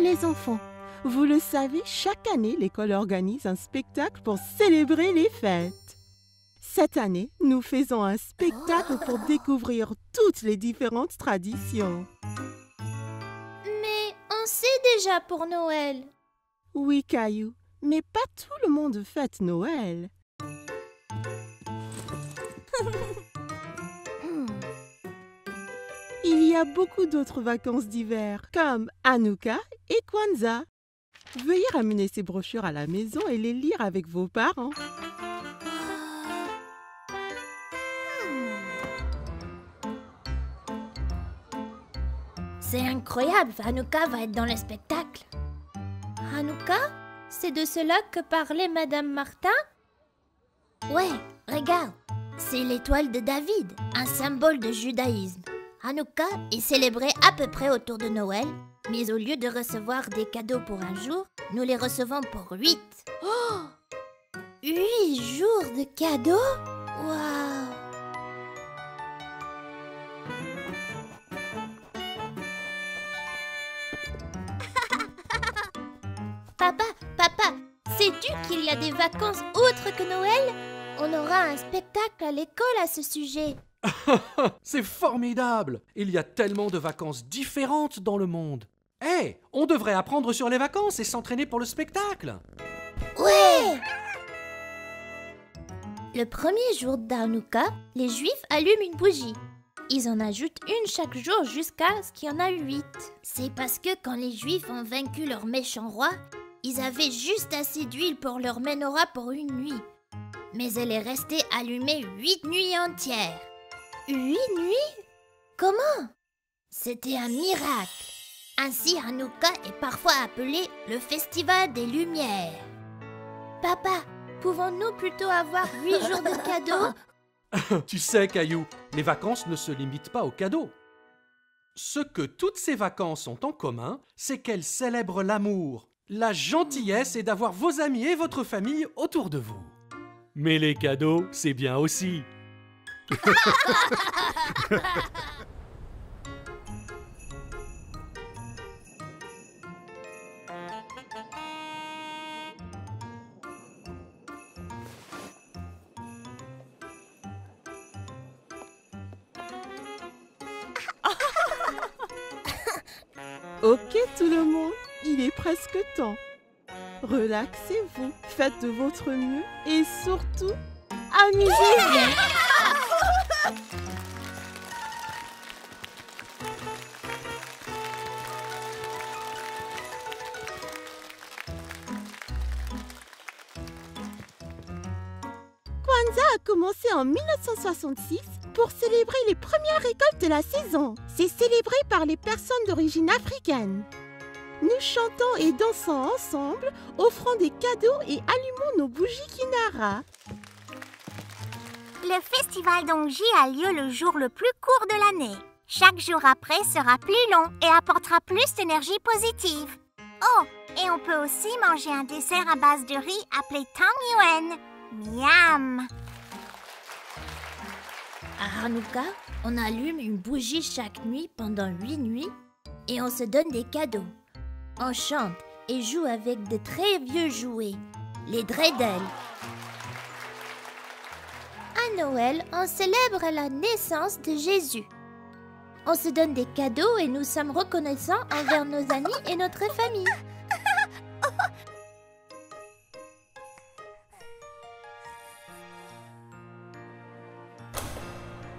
Les enfants, vous le savez, chaque année, l'école organise un spectacle pour célébrer les fêtes. Cette année, nous faisons un spectacle pour découvrir toutes les différentes traditions. Mais on sait déjà pour Noël. Oui, Caillou, mais pas tout le monde fête Noël. Il y a beaucoup d'autres vacances d'hiver, comme Hanouka et Kwanzaa. Veuillez ramener ces brochures à la maison et les lire avec vos parents. C'est incroyable, Hanouka va être dans le spectacle. Hanouka? C'est de cela que parlait Madame Martin? Ouais, regarde, c'est l'étoile de David, un symbole de judaïsme. Hanouka est célébré à peu près autour de Noël, mais au lieu de recevoir des cadeaux pour un jour, nous les recevons pour 8. Oh! 8 jours de cadeaux? Waouh! Papa, sais-tu qu'il y a des vacances autres que Noël? On aura un spectacle à l'école à ce sujet. C'est formidable! Il y a tellement de vacances différentes dans le monde. Hé, on devrait apprendre sur les vacances et s'entraîner pour le spectacle. Ouais! Le premier jour d'Hanouka, les Juifs allument une bougie. Ils en ajoutent une chaque jour jusqu'à ce qu'il y en a 8. C'est parce que quand les Juifs ont vaincu leur méchant roi, ils avaient juste assez d'huile pour leur menorah pour une nuit. Mais elle est restée allumée 8 nuits entières. 8 nuits? Comment? C'était un miracle. Ainsi, Hanouka est parfois appelé le Festival des Lumières. Papa, pouvons-nous plutôt avoir 8 jours de cadeaux? Tu sais, Caillou, les vacances ne se limitent pas aux cadeaux. Ce que toutes ces vacances ont en commun, c'est qu'elles célèbrent l'amour, la gentillesse et d'avoir vos amis et votre famille autour de vous. Mais les cadeaux, c'est bien aussi. Ok tout le monde, il est presque temps. Relaxez-vous, faites de votre mieux et surtout, amusez-vous. Kwanzaa a commencé en 1966 pour célébrer les premières récoltes de la saison. C'est célébré par les personnes d'origine africaine. Nous chantons et dansons ensemble, offrant des cadeaux et allumons nos bougies Kinara. Le festival d'Ongji a lieu le jour le plus court de l'année. Chaque jour après sera plus long et apportera plus d'énergie positive. Oh, et on peut aussi manger un dessert à base de riz appelé Tang Yuen. Miam! À Hanouka, on allume une bougie chaque nuit pendant 8 nuits et on se donne des cadeaux. On chante et joue avec de très vieux jouets, les dreidels. À Noël, on célèbre la naissance de Jésus. On se donne des cadeaux et nous sommes reconnaissants envers nos amis et notre famille.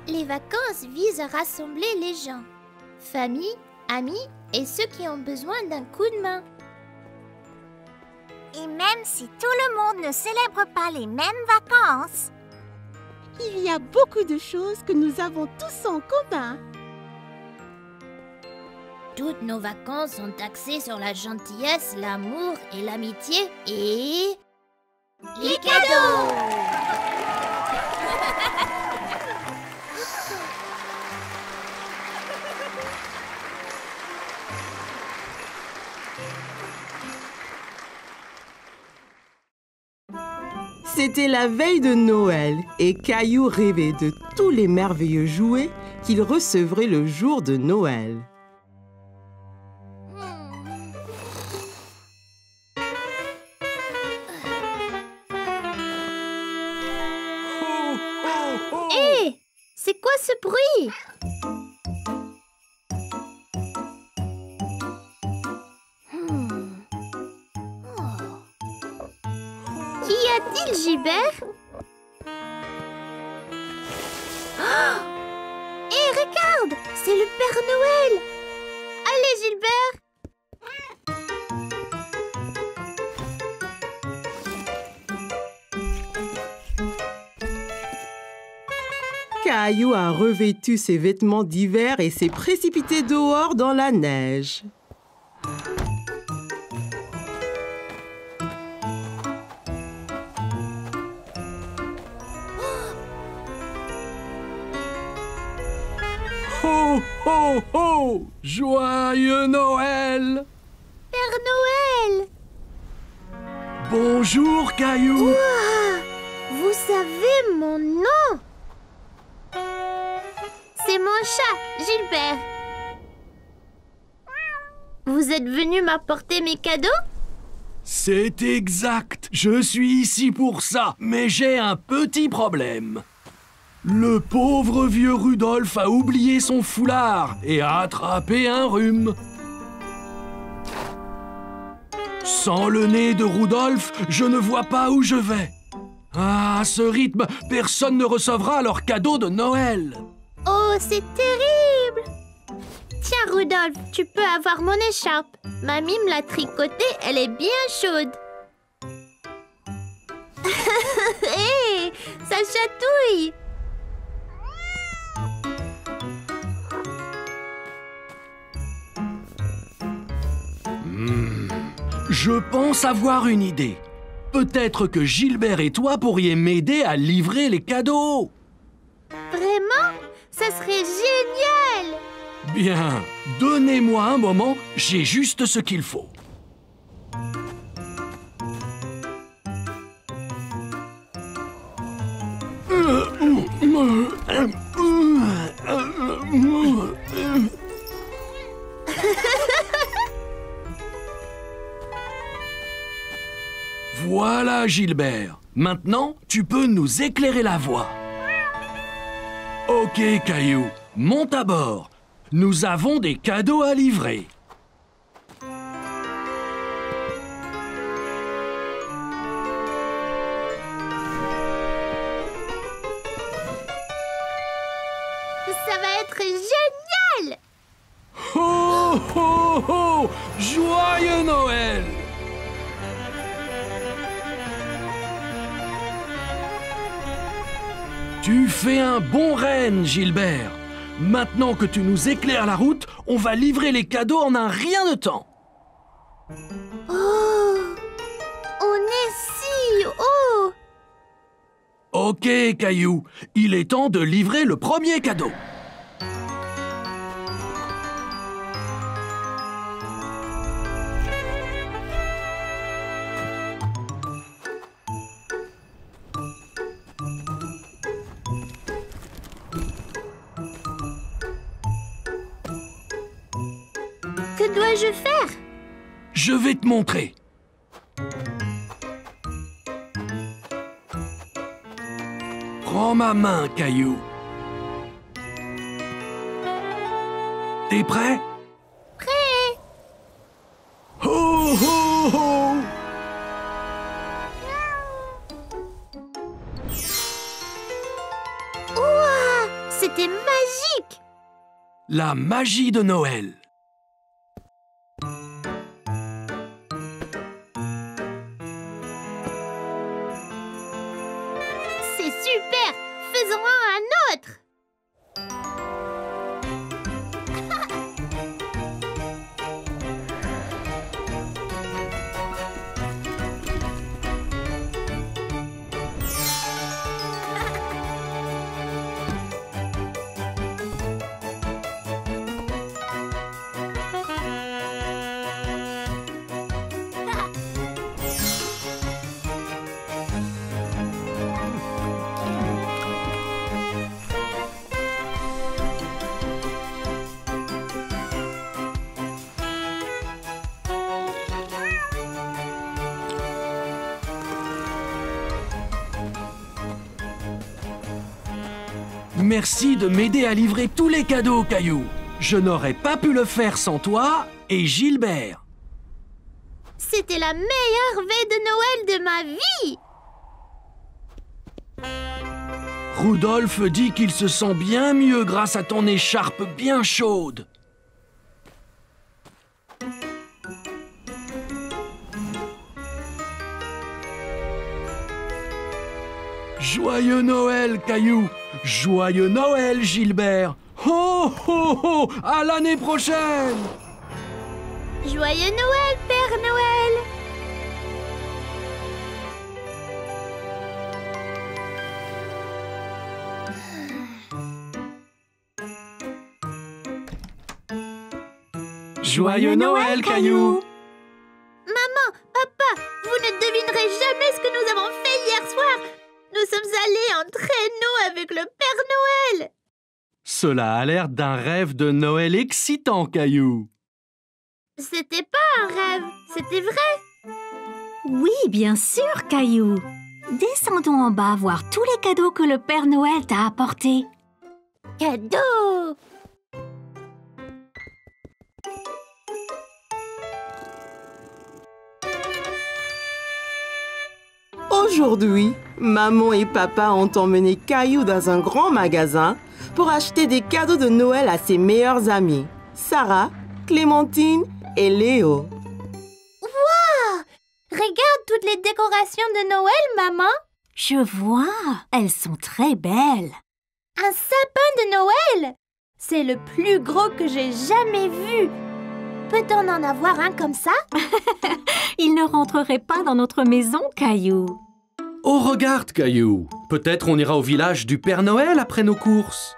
Les vacances visent à rassembler les gens, famille, amis et ceux qui ont besoin d'un coup de main. Et même si tout le monde ne célèbre pas les mêmes vacances, il y a beaucoup de choses que nous avons tous en commun. Toutes nos vacances sont axées sur la gentillesse, l'amour et l'amitié et... les cadeaux! C'était la veille de Noël et Caillou rêvait de tous les merveilleux jouets qu'il recevrait le jour de Noël. C'est quoi ce bruit? Qu'y a-t-il, Gilbert? Hé, regarde! C'est le Père Noël! Allez, Gilbert! Caillou a revêtu ses vêtements d'hiver et s'est précipité dehors dans la neige. Ho, ho, ho! Joyeux Noël! Père Noël! Bonjour, Caillou! Ouah! Vous savez mon nom? C'est mon chat, Gilbert. Vous êtes venu m'apporter mes cadeaux? C'est exact. Je suis ici pour ça, mais j'ai un petit problème. Le pauvre vieux Rudolph a oublié son foulard et a attrapé un rhume. Sans le nez de Rudolph, je ne vois pas où je vais. Ah, à ce rythme, personne ne recevra leur cadeau de Noël. Oh, c'est terrible! Tiens, Rudolph, tu peux avoir mon écharpe. Mamie me l'a tricotée, elle est bien chaude. Hé, ça chatouille! Je pense avoir une idée. Peut-être que Gilbert et toi pourriez m'aider à livrer les cadeaux. Vraiment? Ça serait génial! Bien, donnez-moi un moment, j'ai juste ce qu'il faut. Voilà, Gilbert. Maintenant, tu peux nous éclairer la voie. Ok, Caillou, monte à bord. Nous avons des cadeaux à livrer. Ça va être génial! Ho, ho, ho! Joyeux Noël! Tu fais un bon renne, Gilbert. Maintenant que tu nous éclaires la route, on va livrer les cadeaux en un rien de temps. Oh! On est si haut! Ok, Caillou, il est temps de livrer le premier cadeau. Que dois-je faire? Je vais te montrer. Prends ma main, Caillou. T'es prêt? Prêt! Ho, ho, ho! Ouah! C'était magique! La magie de Noël. C'est super! Faisons-en un autre! Merci de m'aider à livrer tous les cadeaux, Caillou. Je n'aurais pas pu le faire sans toi et Gilbert. C'était la meilleure veille de Noël de ma vie. Rudolph dit qu'il se sent bien mieux grâce à ton écharpe bien chaude. Joyeux Noël, Caillou! Joyeux Noël, Gilbert! Ho, ho, ho! À l'année prochaine! Joyeux Noël, Père Noël. Joyeux Noël, Caillou! Maman, papa, vous ne devinerez jamais ce que nous avons fait hier soir. Nous sommes allés en traîneau avec le Père Noël. Cela a l'air d'un rêve de Noël excitant, Caillou. C'était pas un rêve, c'était vrai. Oui, bien sûr, Caillou. Descendons en bas voir tous les cadeaux que le Père Noël t'a apportés. Cadeau! Aujourd'hui, maman et papa ont emmené Caillou dans un grand magasin pour acheter des cadeaux de Noël à ses meilleurs amis, Sarah, Clémentine et Léo. Regarde toutes les décorations de Noël, maman. Je vois, elles sont très belles. Un sapin de Noël. C'est le plus gros que j'ai jamais vu. Peut-on en avoir un comme ça? Il ne rentrerait pas dans notre maison, Caillou. Oh, regarde, Caillou. Peut-être on ira au village du Père Noël après nos courses.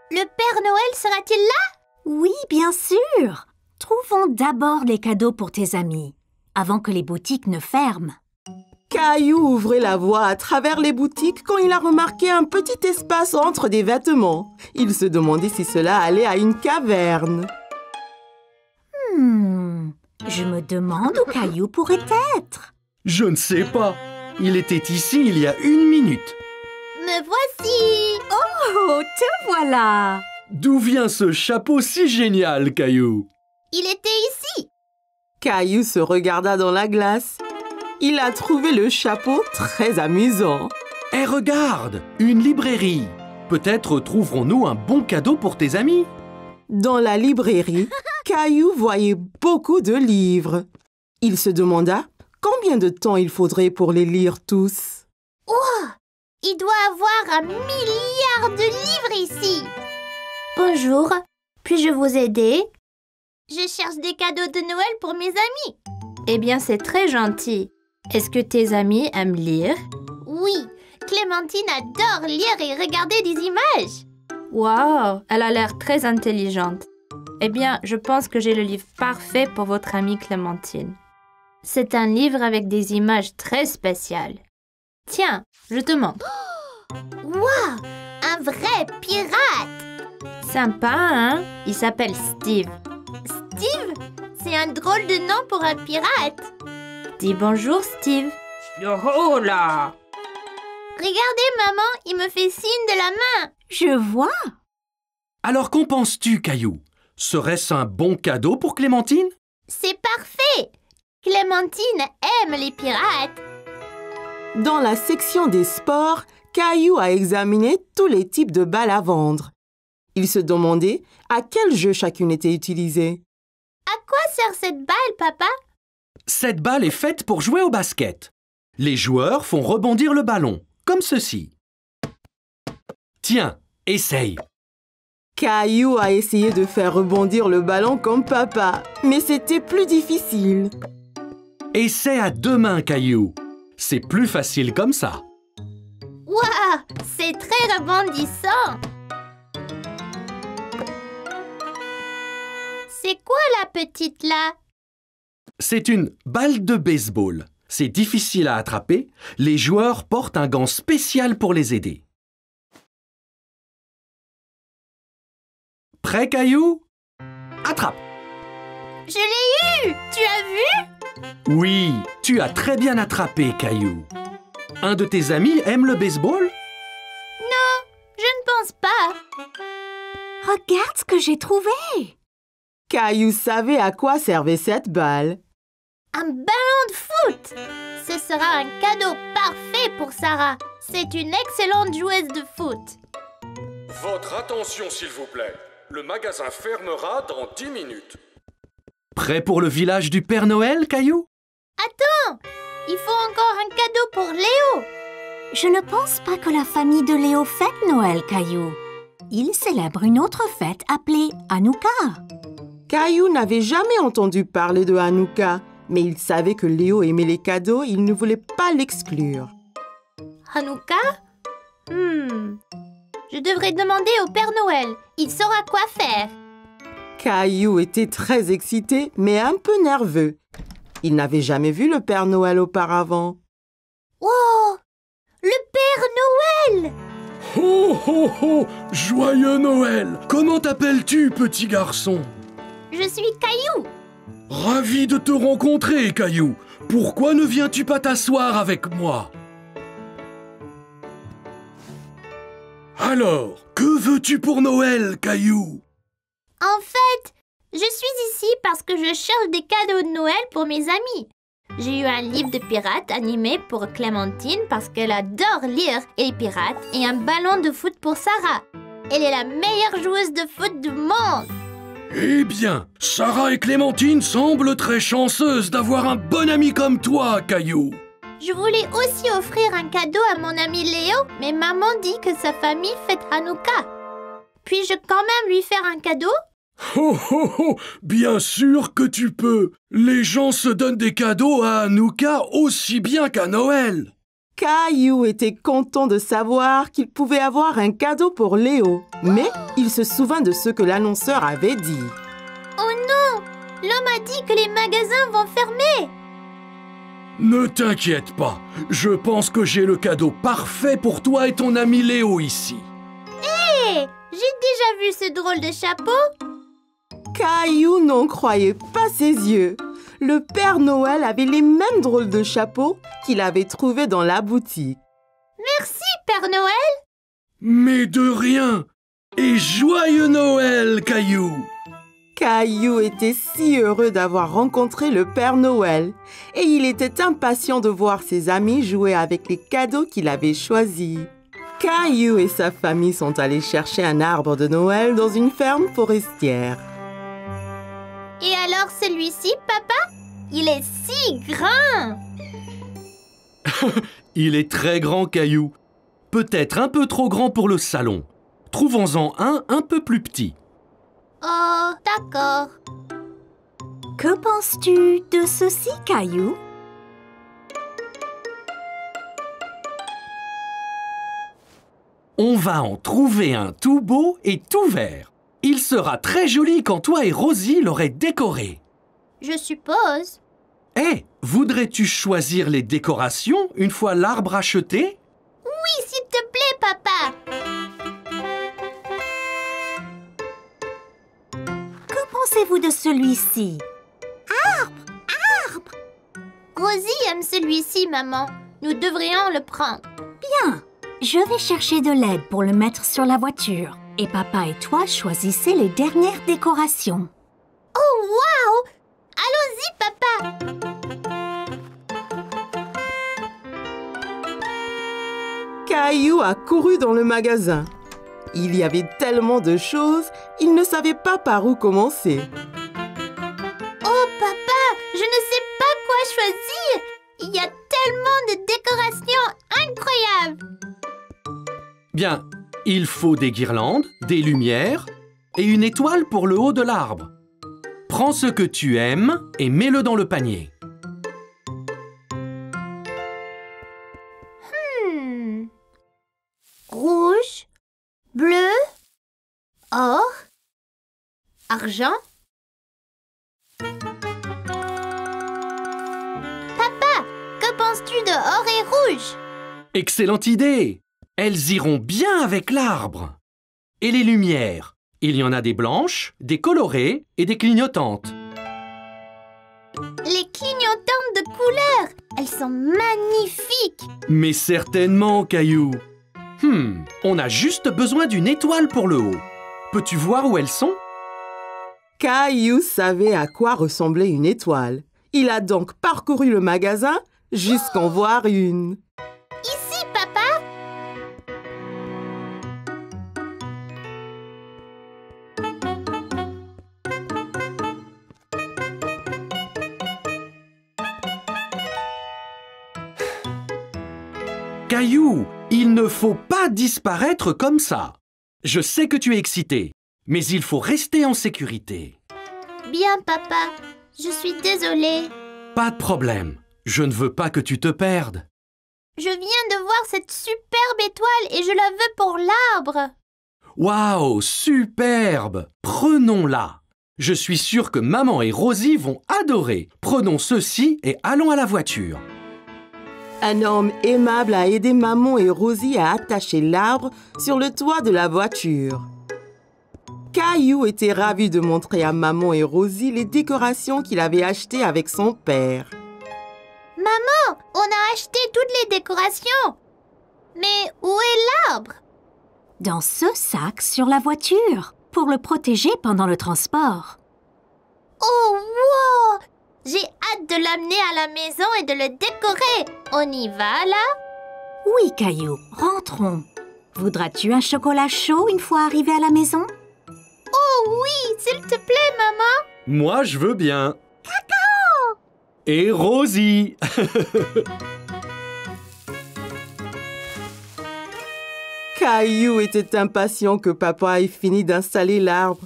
Le Père Noël sera-t-il là? Oui, bien sûr. Trouvons d'abord les cadeaux pour tes amis, avant que les boutiques ne ferment. Caillou ouvrait la voie à travers les boutiques quand il a remarqué un petit espace entre des vêtements. Il se demandait si cela allait à une caverne. Je me demande où Caillou pourrait être. Je ne sais pas. Il était ici il y a 1 minute. Me voici. Oh, te voilà. D'où vient ce chapeau si génial, Caillou? Il était ici. Caillou se regarda dans la glace. Il a trouvé le chapeau très amusant. Eh, regarde, une librairie. Peut-être trouverons-nous un bon cadeau pour tes amis. Dans la librairie, Caillou voyait beaucoup de livres. Il se demanda combien de temps il faudrait pour les lire tous. Il doit avoir 1 milliard de livres ici. Bonjour, puis-je vous aider? Je cherche des cadeaux de Noël pour mes amis. Eh bien, c'est très gentil. Est-ce que tes amis aiment lire? Oui, Clémentine adore lire et regarder des images. Wow, elle a l'air très intelligente. Eh bien, je pense que j'ai le livre parfait pour votre amie Clémentine. C'est un livre avec des images très spéciales. Tiens, je te montre. Wow, un vrai pirate. Sympa, hein? Il s'appelle Steve. Steve, c'est un drôle de nom pour un pirate. Dis bonjour, Steve. Oh là! Regardez, maman, il me fait signe de la main. Je vois. Alors qu'en penses-tu, Caillou? Serait-ce un bon cadeau pour Clémentine? C'est parfait. Clémentine aime les pirates. Dans la section des sports, Caillou a examiné tous les types de balles à vendre. Il se demandait à quel jeu chacune était utilisée. À quoi sert cette balle, papa? Cette balle est faite pour jouer au basket. Les joueurs font rebondir le ballon, comme ceci. Tiens, essaye. Caillou a essayé de faire rebondir le ballon comme papa, mais c'était plus difficile. Essaie à 2 mains, Caillou. C'est plus facile comme ça. Waouh, c'est très rebondissant. C'est quoi la petite là? C'est une balle de baseball. C'est difficile à attraper. Les joueurs portent un gant spécial pour les aider. Prêt, Caillou? Attrape! Je l'ai eu! Tu as vu? Oui, tu as très bien attrapé, Caillou. Un de tes amis aime le baseball? Non, je ne Regarde ce que j'ai trouvé. Caillou savait à quoi servait cette balle. Un ballon de foot! Ce sera un cadeau parfait pour Sarah. C'est une excellente joueuse de foot. Votre attention, s'il vous plaît. Le magasin fermera dans 10 minutes. Prêt pour le village du Père Noël, Caillou? Attends! Il faut encore un cadeau pour Léo. Je ne pense pas que la famille de Léo fête Noël, Caillou. Il célèbre une autre fête appelée Hanouka. Caillou n'avait jamais entendu parler de Hanouka, mais il savait que Léo aimait les cadeaux et il ne voulait pas l'exclure. Hanouka? Je devrais demander au Père Noël. Il saura quoi faire. Caillou était très excité, mais un peu nerveux. Il n'avait jamais vu le Père Noël auparavant. Wow! Le Père Noël! Ho ho ho! Joyeux Noël! Comment t'appelles-tu, petit garçon? Je suis Caillou. Ravi de te rencontrer, Caillou. Pourquoi ne viens-tu pas t'asseoir avec moi? Alors, que veux-tu pour Noël, Caillou? En fait, je suis ici parce que je cherche des cadeaux de Noël pour mes amis. J'ai eu un livre de pirates animé pour Clémentine parce qu'elle adore lire et les pirates et un ballon de foot pour Sarah. Elle est la meilleure joueuse de foot du monde. Eh bien, Sarah et Clémentine semblent très chanceuses d'avoir un bon ami comme toi, Caillou. Je voulais aussi offrir un cadeau à mon ami Léo, mais maman dit que sa famille fête Hanouka. Puis-je quand même lui faire un cadeau? Oh oh oh, bien sûr que tu peux. Les gens se donnent des cadeaux à Hanouka aussi bien qu'à Noël. Caillou était content de savoir qu'il pouvait avoir un cadeau pour Léo, mais il se souvint de ce que l'annonceur avait dit. Oh non! L'homme a dit que les magasins vont fermer. Ne t'inquiète pas, je pense que j'ai le cadeau parfait pour toi et ton ami Léo ici. Hé! J'ai déjà vu ce drôle de chapeau. Caillou n'en croyait pas ses yeux. Le Père Noël avait les mêmes drôles de chapeaux qu'il avait trouvés dans la boutique. Merci, Père Noël. Mais de rien. Et joyeux Noël, Caillou. Caillou était si heureux d'avoir rencontré le Père Noël et il était impatient de voir ses amis jouer avec les cadeaux qu'il avait choisis. Caillou et sa famille sont allés chercher un arbre de Noël dans une ferme forestière. Et alors celui-ci, papa? Il est si grand! Il est très grand, Caillou. Peut-être un peu trop grand pour le salon. Trouvons-en un peu plus petit. Oh, d'accord. Que penses-tu de ceci, Caillou? On va en trouver un tout beau et tout vert. Il sera très joli quand toi et Rosie l'aurez décoré. Je suppose. Eh, voudrais-tu choisir les décorations une fois l'arbre acheté? Oui, s'il te plaît, papa. Que pensez-vous de celui-ci? Arbre! Rosie aime celui-ci, maman. Nous devrions le prendre. Bien, je vais chercher de l'aide pour le mettre sur la voiture. Et papa et toi choisissez les dernières décorations. Oh, waouh! Allons-y, papa. Caillou a couru dans le magasin. Il y avait tellement de choses, il ne savait pas par où commencer. Oh, papa, je ne sais pas quoi choisir. Il y a tellement de décorations incroyables. Bien, il faut des guirlandes, des lumières et une étoile pour le haut de l'arbre. Prends ce que tu aimes et mets-le dans le panier. Rouge, bleu, or, argent. Papa, que penses-tu de or et rouge? Excellente idée! Elles iront bien avec l'arbre. Et les lumières? Il y en a des blanches, des colorées et des clignotantes. Les clignotantes de couleurs, elles sont magnifiques. Mais certainement, Caillou. On a juste besoin d'une étoile pour le haut. Peux-tu voir où elles sont? Caillou savait à quoi ressemblait une étoile. Il a donc parcouru le magasin jusqu'en voir une. Ici, papa! Caillou, il ne faut pas disparaître comme ça. Je sais que tu es excité, mais il faut rester en sécurité. Bien, papa. Je suis désolée. Pas de problème. Je ne veux pas que tu te perdes. Je viens de voir cette superbe étoile et je la veux pour l'arbre. Waouh, superbe! Prenons-la. Je suis sûr que maman et Rosie vont adorer. Prenons ceci et allons à la voiture. Un homme aimable a aidé maman et Rosie à attacher l'arbre sur le toit de la voiture. Caillou était ravi de montrer à maman et Rosie les décorations qu'il avait achetées avec son père. Maman, on a acheté toutes les décorations. Mais où est l'arbre? Dans ce sac sur la voiture, pour le protéger pendant le transport. Oh, wow! J'ai hâte de l'amener à la maison et de le décorer. On y va, là? Oui, Caillou, rentrons. Voudras-tu un chocolat chaud une fois arrivé à la maison? Oh oui, s'il te plaît, maman. Moi, je veux bien. Cacao! Et Rosie! Caillou était impatient que papa ait fini d'installer l'arbre.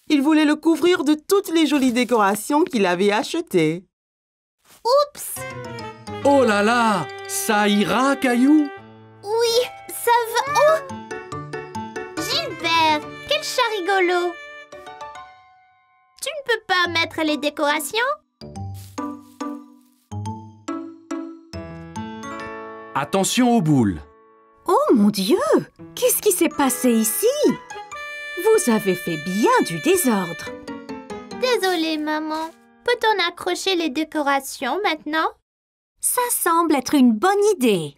Il voulait le couvrir de toutes les jolies décorations qu'il avait achetées. Oups! Oh là là! Ça ira, Caillou? Oui, ça va. Oh! Gilbert, quel chat rigolo! Tu ne peux pas mettre les décorations? Attention aux boules. Oh mon Dieu! Qu'est-ce qui s'est passé ici? Vous avez fait bien du désordre. Désolée, maman. Peut-on accrocher les décorations maintenant? Ça semble être une bonne idée.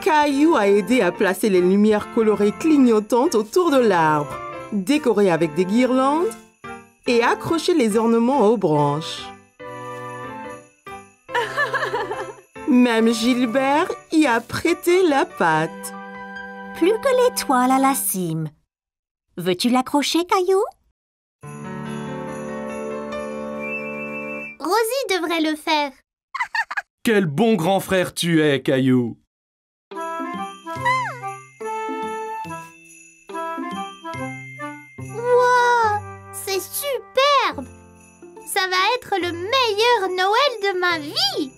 Caillou a aidé à placer les lumières colorées clignotantes autour de l'arbre, décoré avec des guirlandes et accrocher les ornements aux branches. Même Gilbert y a prêté la patte. Plus que l'étoile à la cime. Veux-tu l'accrocher, Caillou? Rosie devrait le faire. Quel bon grand frère tu es, Caillou! Wow! C'est superbe! Ça va être le meilleur Noël de ma vie!